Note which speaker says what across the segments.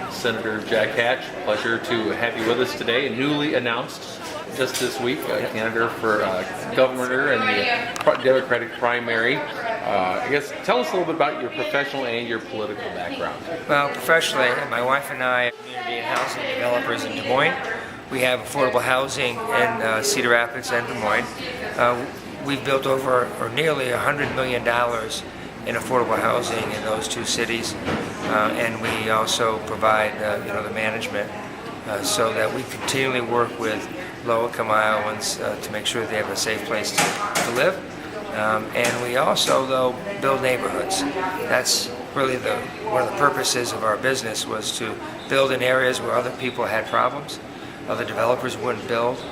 Speaker 1: Senator Jack Hatch, pleasure to have you with us today. Newly announced just this week, a candidate for governor in the Democratic primary. I guess tell us a little bit about your professional and your political background.
Speaker 2: Well, professionally, my wife and I are community and housing developers in Des Moines. We have affordable housing in Cedar Rapids and Des Moines. We've built over or nearly $100 million in affordable housing in those two cities, and we also provide the management so that we continually work with low-income Iowans to make sure they have a safe place to live. And we also, though, build neighborhoods. That's really one of the purposes of our business, was to build in areas where other people had problems, other developers wouldn't build,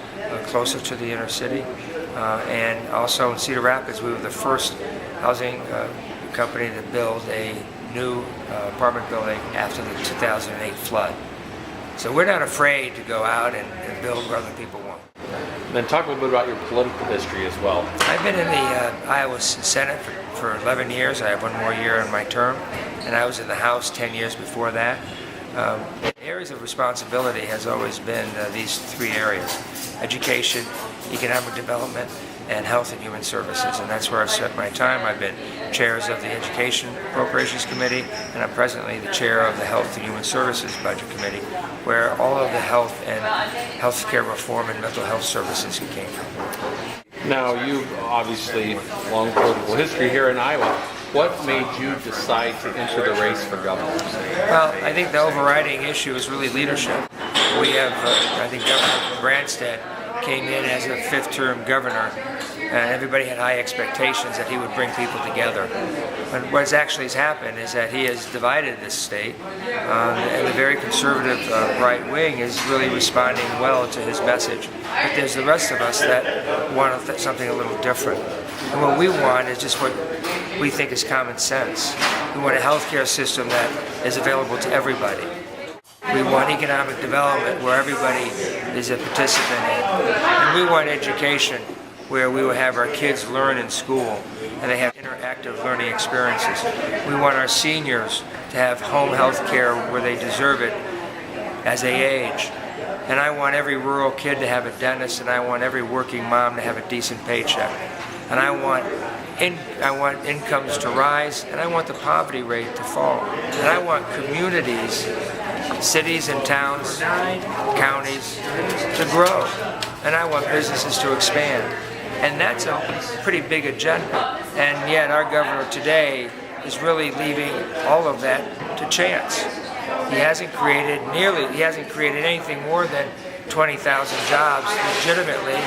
Speaker 2: closer to the inner city. And also in Cedar Rapids, we were the first housing company to build a new apartment building after the 2008 flood. So we're not afraid to go out and build where other people won't.
Speaker 1: And then talk a little bit about your political history as well.
Speaker 2: I've been in the Iowa Senate for 11 years. I have one more year in my term, and I was in the House 10 years before that. Areas of responsibility has always been these three areas: education, economic development, and health and human services, and that's where I've spent my time. I've been chairs of the Education Appropriations Committee, and I'm presently the chair of the Health and Human Services Budget Committee, where all of the health and healthcare reform and mental health services came from.
Speaker 1: Now, you've obviously long political history here in Iowa. What made you decide to enter the race for governor?
Speaker 2: Well, I think the overriding issue is really leadership. We have, I think Governor Branstad came in as a fifth-term governor, and everybody had high expectations that he would bring people together. But what actually has happened is that he has divided this state, and the very conservative right wing is really responding well to his message. But there's the rest of us that want something a little different. And what we want is just what we think is common sense. We want a healthcare system that is available to everybody. We want economic development where everybody is a participant in. And we want education where we will have our kids learn in school and they have interactive learning experiences. We want our seniors to have home health care where they deserve it as they age. And I want every rural kid to have a dentist, and I want every working mom to have a decent paycheck. And I want incomes to rise, and I want the poverty rate to fall. And I want communities, cities and towns, counties to grow. And I want businesses to expand. And that's a pretty big agenda. And yet our governor today is really leaving all of that to chance. He hasn't created anything more than 20,000 jobs legitimately,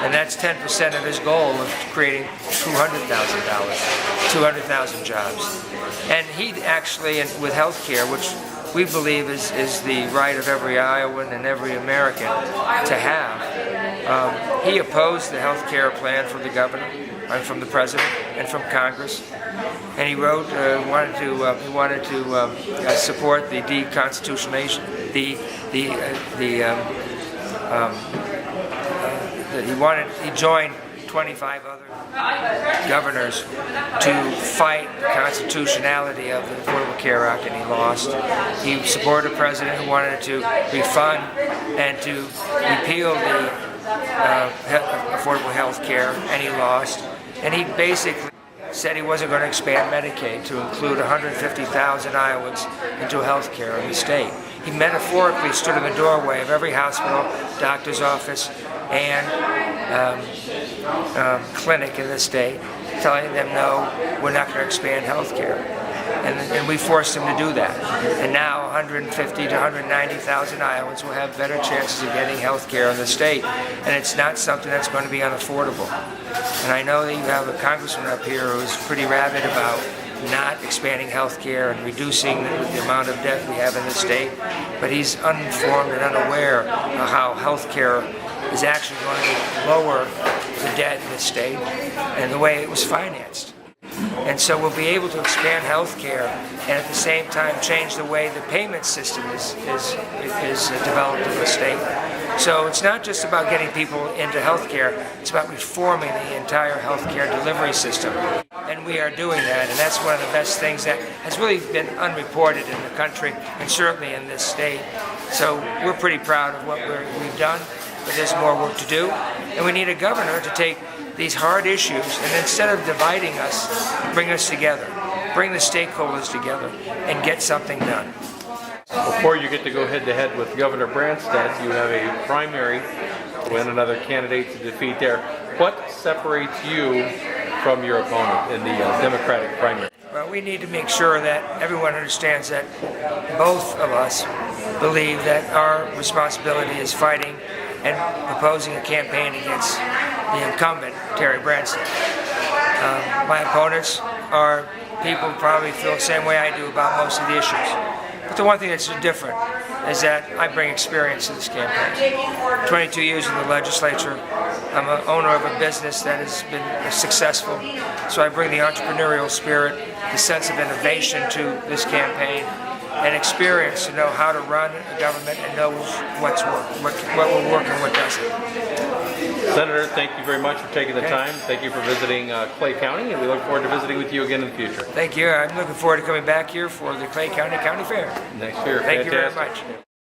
Speaker 2: and that's 10% of his goal of creating 200,000 jobs. And he actually, with health care, which we believe is the right of every Iowan and every American to have, he opposed the health care plan from the governor, and from the president, and from Congress. And he wrote, wanted to support the deconstitutionalization, he joined 25 other governors to fight the constitutionality of the Affordable Care Act, and he lost. He supported a president who wanted to refund and to repeal the affordable health care, and he lost. And he basically said he wasn't going to expand Medicaid to include 150,000 Iowans into health care in the state. He metaphorically stood in the doorway of every hospital, doctor's office, and clinic in the state, telling them, no, we're not going to expand health care. And we forced him to do that. And now 150 to 190,000 Iowans will have better chances of getting health care in the state. And it's not something that's going to be unaffordable. And I know that you have a congressman up here who's pretty rabid about not expanding health care and reducing the amount of debt we have in the state, but he's uninformed and unaware of how health care is actually going to lower the debt in the state and the way it was financed. And so we'll be able to expand health care and at the same time change the way the payment system is developed in the state. So it's not just about getting people into healthcare, it's about reforming the entire healthcare delivery system. And we are doing that, and that's one of the best things that has really been unreported in the country, and certainly in this state. So we're pretty proud of what we've done, but there's more work to do. And we need a governor to take these hard issues and instead of dividing us, bring us together, bring the stakeholders together, and get something done.
Speaker 1: Before you get to go head-to-head with Governor Branstad, you have a primary when another candidate to defeat there. What separates you from your opponent in the Democratic primary?
Speaker 2: Well, we need to make sure that everyone understands that both of us believe that our responsibility is fighting and proposing a campaign against the incumbent, Terry Branstad. My opponents are people who probably feel the same way I do about most of the issues. But the one thing that's different is that I bring experience to this campaign. 22 years in the legislature. I'm an owner of a business that has been successful. So I bring the entrepreneurial spirit, the sense of innovation to this campaign, and experience to know how to run a government and know what will work and what doesn't.
Speaker 1: Senator, thank you very much for taking the time. Thank you for visiting Clay County, and we look forward to visiting with you again in the future.
Speaker 2: Thank you. I'm looking forward to coming back here for the Clay County Fair.
Speaker 1: Next year.
Speaker 2: Thank
Speaker 1: Fantastic.
Speaker 2: you very much.